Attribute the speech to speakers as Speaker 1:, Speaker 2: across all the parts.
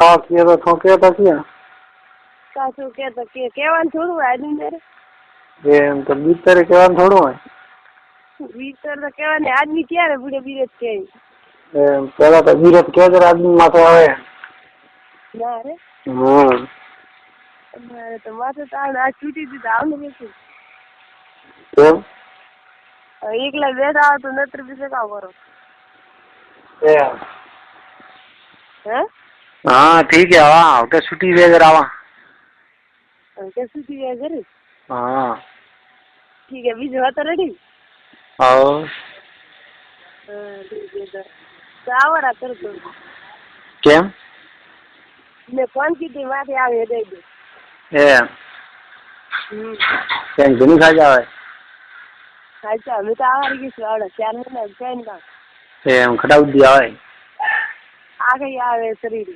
Speaker 1: का किया तो थो के तो किया
Speaker 2: कासू के तो के केवान छोड़ू आदमी मेरे
Speaker 1: ये तो भीतर केवान थोड़ो है
Speaker 2: भीतर तो केवान आदमी क्या है बूढ़े बीरत के
Speaker 1: पहला तो बीरत के जरा आदमी माथे आवे
Speaker 2: ना रे मारे तो माथे तो आज छुट्टी थी तो आवने बेसी
Speaker 1: तो
Speaker 2: एकला बेटा आओ तो नत्र भी से का करो हैं
Speaker 1: हाँ ठीक है आवा के छुट्टी दे जरा आवा
Speaker 2: कैसे थी है घर
Speaker 1: हाँ
Speaker 2: ठीक है बीज हुआ तो रेडी
Speaker 1: और
Speaker 2: ठीक है तो आवारा कर तो
Speaker 1: क्या
Speaker 2: मैं कौन की थी माथे आवे दे दे
Speaker 1: क्या नहीं खा जावे
Speaker 2: अच्छा मैं तो आवारी की स्वाड़ 4 महीना चैन का
Speaker 1: खटाऊ दिया है
Speaker 2: आगे आवे शरीर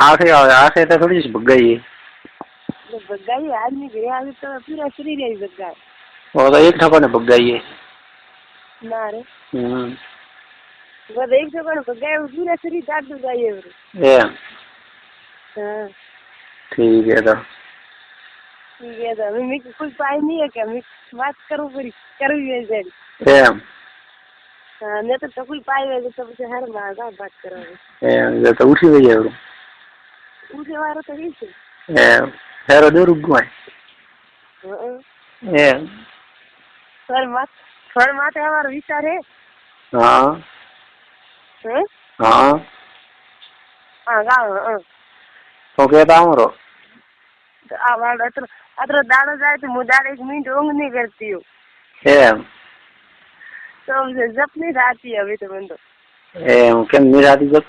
Speaker 1: आखे तो थोड़ी सी भग गई है
Speaker 2: बग्गाई आदमी गए आगे तो पूरा शरीर ही बग्गा
Speaker 1: वो तो एक ठको ने भग गई है
Speaker 2: ना रे वो एक ठको बग्गा वो पूरा शरीर काट दो जाइए हाँ
Speaker 1: ठीक है तो
Speaker 2: मैं कोई पाई नहीं है क्या मैं बात करूँ पूरी करूँ ये हाँ नहीं तो कोई पाई है तो मुझे हर मागा बात करोगे
Speaker 1: ये तो उठी गई है
Speaker 2: उसे वाला तो ही से
Speaker 1: हेरो दे रुक गए
Speaker 2: सर माते हमारा विचार है
Speaker 1: हाँ हाँ
Speaker 2: हाँ गाँव
Speaker 1: तो कहता हूँ रो
Speaker 2: आवाज अतर दाड़ो जाए तो मुझे 1 मिनट ऊँग नहीं करती हूँ तो मुझे जब नहीं आती है अभी तो बंदो
Speaker 1: क्या नहीं आती जब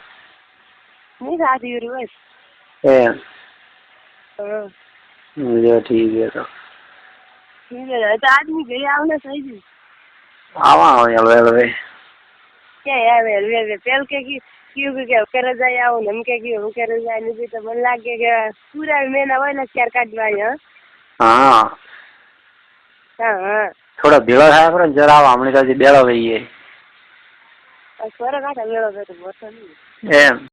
Speaker 2: नहीं आती है बस
Speaker 1: मुझे ठीक है तो
Speaker 2: ठीक है तो आदमी गए आवना सही जी
Speaker 1: आवा यार वे
Speaker 2: क्या यार वे पेल के की क्यों क्या कर जाए आओ हम के की हम कर जाए नहीं तो मन लागे के पूरा महीना वाला 4 काटवाई
Speaker 1: हां
Speaker 2: हां
Speaker 1: थोड़ा भेड़ा है पर जरा हमने तो बेड़ा गई है
Speaker 2: और सोरा काटा बेड़ा तो बहुत नहीं